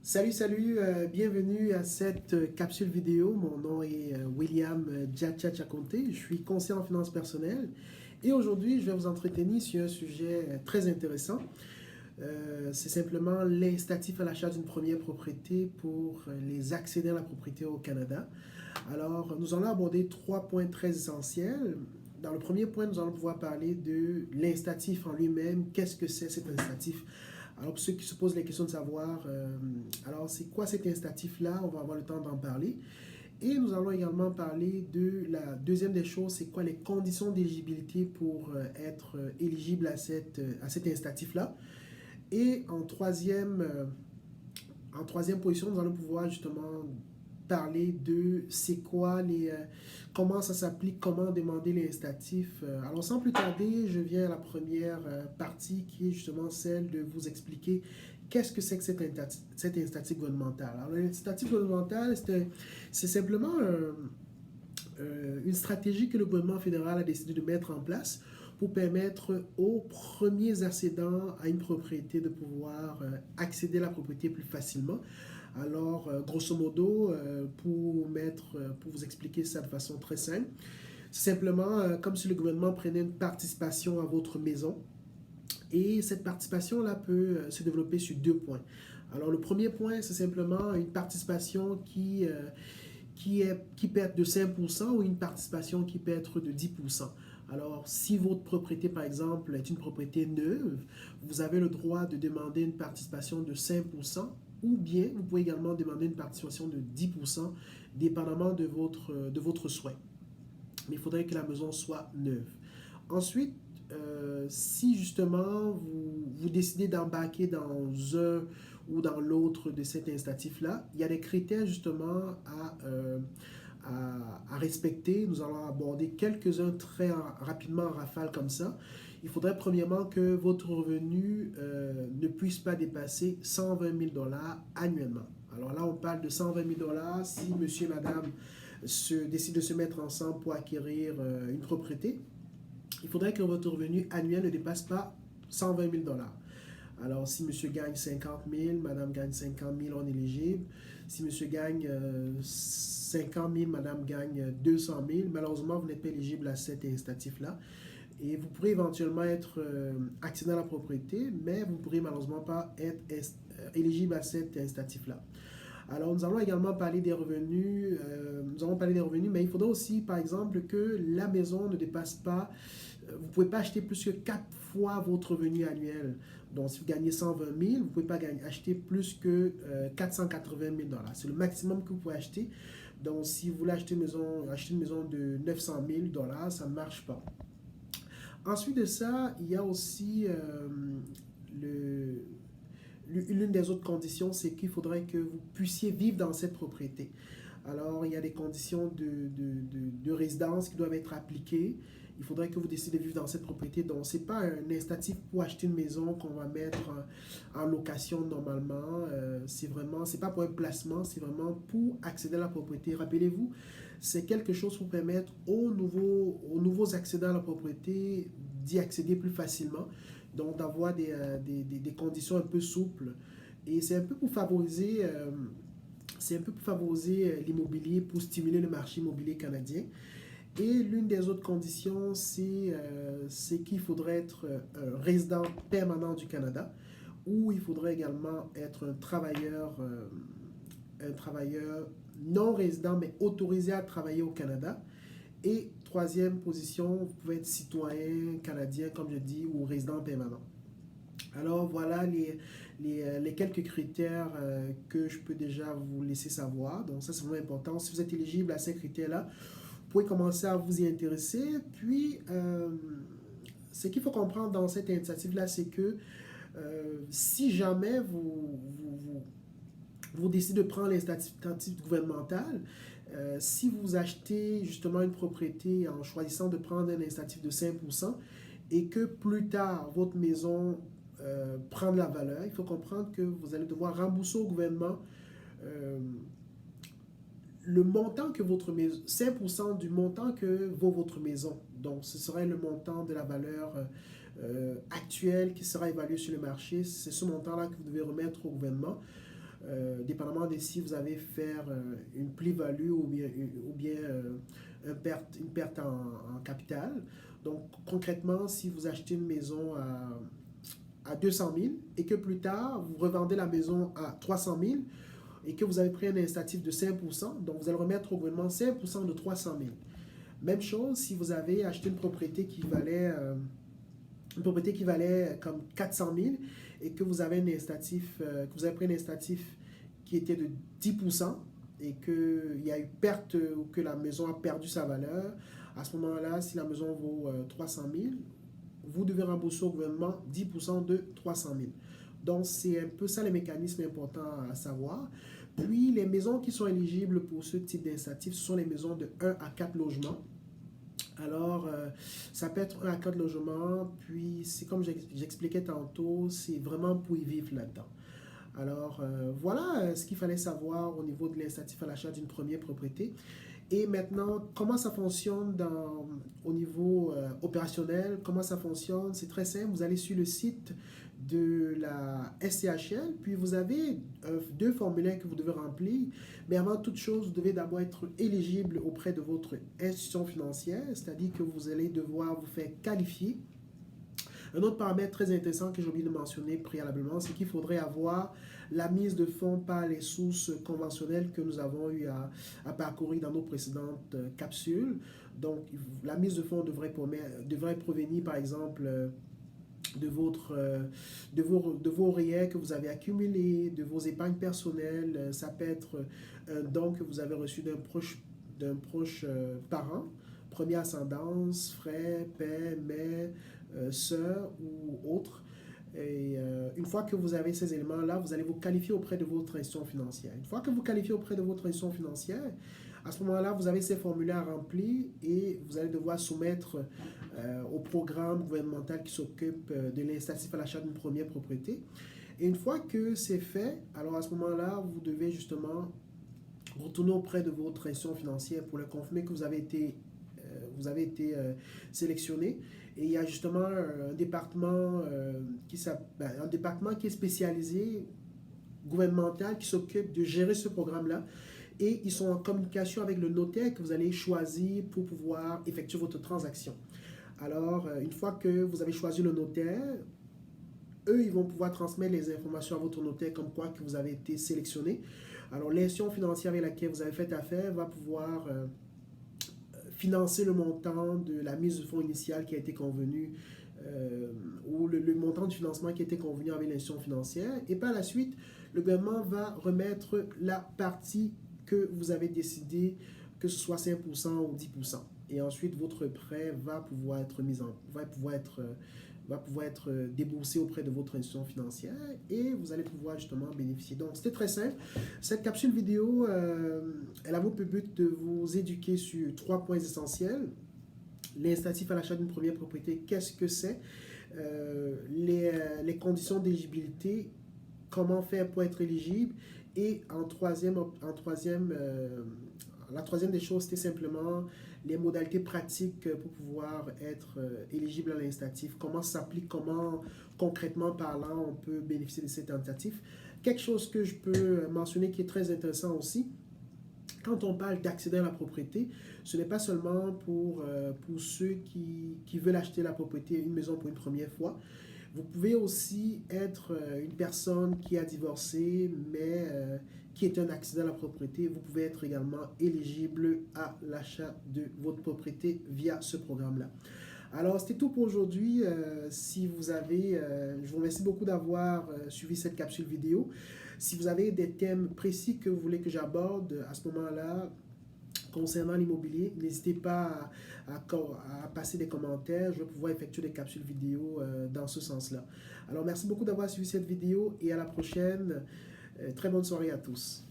Salut, bienvenue à cette capsule vidéo. Mon nom est William Djacha Chakonte, je suis conseiller en finances personnelles et aujourd'hui je vais vous entretenir sur un sujet très intéressant. C'est simplement l'incitatif à l'achat d'une première propriété pour les accédants à la propriété au Canada. Alors, nous allons aborder trois points très essentiels. Dans le premier point, nous allons pouvoir parler de l'incitatif en lui-même. Qu'est-ce que c'est cet incitatif? Alors, pour ceux qui se posent la question de savoir, alors c'est quoi cet incitatif-là? On va avoir le temps d'en parler. Et nous allons également parler de la deuxième des choses, c'est quoi les conditions d'éligibilité pour être éligible à cet incitatif-là. Et en troisième position, nous allons pouvoir justement parler de c'est quoi comment ça s'applique, comment demander les incitatifs. Alors sans plus tarder, je viens à la première partie qui est justement celle de vous expliquer qu'est-ce que c'est que cet incitatif gouvernemental. Alors l'incitatif gouvernemental, c'est simplement une stratégie que le gouvernement fédéral a décidé de mettre en place pour permettre aux premiers accédants à une propriété de pouvoir accéder à la propriété plus facilement. Alors, grosso modo, pour vous expliquer ça de façon très simple, c'est simplement comme si le gouvernement prenait une participation à votre maison. Et cette participation-là peut se développer sur deux points. Alors, le premier point, c'est simplement une participation qui peut être de 5% ou une participation qui peut être de 10%. Alors, si votre propriété, par exemple, est une propriété neuve, vous avez le droit de demander une participation de 5%, ou bien vous pouvez également demander une participation de 10%, dépendamment de votre souhait. Mais il faudrait que la maison soit neuve. Ensuite, si justement vous décidez d'embarquer dans un ou dans l'autre de cet incitatif-là, il y a des critères justement à respecter. Nous allons aborder quelques-uns très rapidement en rafale comme ça. Il faudrait premièrement que votre revenu ne puisse pas dépasser 120 000 dollars annuellement. Alors là, on parle de 120 000 dollars si monsieur et madame décident de se mettre ensemble pour acquérir une propriété. Il faudrait que votre revenu annuel ne dépasse pas 120 000 dollars. Alors, si monsieur gagne 50 000, madame gagne 50 000, on est éligible. Si monsieur gagne 50 000, madame gagne 200 000, malheureusement, vous n'êtes pas éligible à cet incitatif-là. Et vous pourrez éventuellement être actionnaire à la propriété, mais vous ne pourrez malheureusement pas être éligible à cet incitatif-là. Alors, nous allons également parler des revenus. Mais il faudra aussi, par exemple, que la maison ne dépasse pas. Vous ne pouvez pas acheter plus que 4 fois votre revenu annuel. Donc, si vous gagnez 120 000, vous ne pouvez pas acheter plus que 480 000 dollars. C'est le maximum que vous pouvez acheter. Donc, si vous voulez acheter une maison de 900 000 dollars, ça ne marche pas. Ensuite de ça, il y a aussi l'une des autres conditions, c'est qu'il faudrait que vous puissiez vivre dans cette propriété. Alors, il y a des conditions de résidence qui doivent être appliquées. Il faudrait que vous décidez de vivre dans cette propriété. Donc, ce n'est pas un incitatif pour acheter une maison qu'on va mettre en location normalement. C'est pas pour un placement, c'est vraiment pour accéder à la propriété. Rappelez-vous, c'est quelque chose pour permettre aux nouveaux accédants à la propriété d'y accéder plus facilement. Donc, d'avoir des conditions un peu souples. Et c'est un peu pour favoriser l'immobilier, pour stimuler le marché immobilier canadien. Et l'une des autres conditions, c'est qu'il faudrait être un résident permanent du Canada, ou il faudrait également être un travailleur non résident, mais autorisé à travailler au Canada. Et troisième position, vous pouvez être citoyen canadien, comme je dis, ou résident permanent. Alors voilà les quelques critères que je peux déjà vous laisser savoir. Donc ça, c'est vraiment important. Si vous êtes éligible à ces critères-là, vous pouvez commencer à vous y intéresser. Puis, ce qu'il faut comprendre dans cette initiative-là, c'est que si jamais vous décidez de prendre l'initiative gouvernementale, si vous achetez justement une propriété en choisissant de prendre un incitatif de 5% et que plus tard, votre maison prend de la valeur, il faut comprendre que vous allez devoir rembourser au gouvernement le montant que votre maison, 5% du montant que vaut votre maison. Donc, ce serait le montant de la valeur actuelle qui sera évaluée sur le marché. C'est ce montant-là que vous devez remettre au gouvernement. dépendamment de si vous avez faire une plus-value ou bien une perte en capital. Donc, concrètement, si vous achetez une maison à 200 000 et que plus tard, vous revendez la maison à 300 000 et que vous avez pris un incitatif de 5%, donc vous allez remettre au gouvernement 5% de 300 000. Même chose si vous avez acheté une propriété qui valait comme 400 000 et que vous avez que vous avez pris un incitatif qui était de 10% et qu'il y a eu perte ou que la maison a perdu sa valeur, à ce moment-là, si la maison vaut 300 000, vous devez rembourser au gouvernement 10% de 300 000. Donc, c'est un peu ça les mécanismes importants à savoir. Puis, les maisons qui sont éligibles pour ce type d'initiative, ce sont les maisons de 1 à 4 logements. Alors, ça peut être 1 à 4 logements, puis c'est comme j'expliquais tantôt, c'est vraiment pour y vivre là-dedans. Alors, voilà ce qu'il fallait savoir au niveau de l'incitatif à l'achat d'une première propriété. Et maintenant, comment ça fonctionne au niveau opérationnel? Comment ça fonctionne? C'est très simple. Vous allez sur le site de la SCHL, puis vous avez deux formulaires que vous devez remplir. Mais avant toute chose, vous devez d'abord être éligible auprès de votre institution financière, c'est-à-dire que vous allez devoir vous faire qualifier. Un autre paramètre très intéressant que j'ai oublié de mentionner préalablement, c'est qu'il faudrait avoir la mise de fonds par les sources conventionnelles que nous avons eu à parcourir dans nos précédentes capsules. Donc, la mise de fonds devrait provenir, par exemple, de vos REER que vous avez accumulés, de vos épargnes personnelles. Ça peut être un don que vous avez reçu d'un proche parent, première ascendance, frère, père, mère, sœur ou autre. Et une fois que vous avez ces éléments-là, vous allez vous qualifier auprès de votre institution financière. Une fois que vous qualifiez auprès de votre institution financière, à ce moment-là, vous avez ces formulaires à remplir et vous allez devoir soumettre au programme gouvernemental qui s'occupe de l'incitatif à l'achat d'une première propriété. Et une fois que c'est fait, alors à ce moment-là, vous devez justement retourner auprès de votre institution financière pour leur confirmer que vous avez été sélectionné. Et il y a justement un département qui est spécialisé, gouvernemental, qui s'occupe de gérer ce programme-là. Et ils sont en communication avec le notaire que vous allez choisir pour pouvoir effectuer votre transaction. Alors, une fois que vous avez choisi le notaire, eux, ils vont pouvoir transmettre les informations à votre notaire comme quoi que vous avez été sélectionné. Alors, l'institution financière avec laquelle vous avez fait affaire va pouvoir financer le montant de la mise de fonds initiale qui a été convenue ou le montant du financement qui a été convenu avec l'institution financière. Et par la suite, le gouvernement va remettre la partie que vous avez décidé, que ce soit 5% ou 10%. Et ensuite, votre prêt va pouvoir être déboursé auprès de votre institution financière et vous allez pouvoir justement bénéficier. Donc, c'était très simple. Cette capsule vidéo, elle a pour but de vous éduquer sur 3 points essentiels. L'incitatif à l'achat d'une première propriété, qu'est-ce que c'est? Les conditions d'éligibilité, comment faire pour être éligible. Et la troisième des choses, c'était simplement les modalités pratiques pour pouvoir être éligible à l'incitatif. Comment ça s'applique, comment concrètement parlant on peut bénéficier de cet incitatif. Quelque chose que je peux mentionner qui est très intéressant aussi, quand on parle d'accéder à la propriété, ce n'est pas seulement pour ceux qui veulent acheter la propriété, une maison pour une première fois. Vous pouvez aussi être une personne qui a divorcé, mais qui est un accédant à la propriété. Vous pouvez être également éligible à l'achat de votre propriété via ce programme-là. Alors, c'était tout pour aujourd'hui. Je vous remercie beaucoup d'avoir suivi cette capsule vidéo. Si vous avez des thèmes précis que vous voulez que j'aborde à ce moment-là, concernant l'immobilier, n'hésitez pas à passer des commentaires. Je vais pouvoir effectuer des capsules vidéo dans ce sens-là. Alors, merci beaucoup d'avoir suivi cette vidéo et à la prochaine. Très bonne soirée à tous.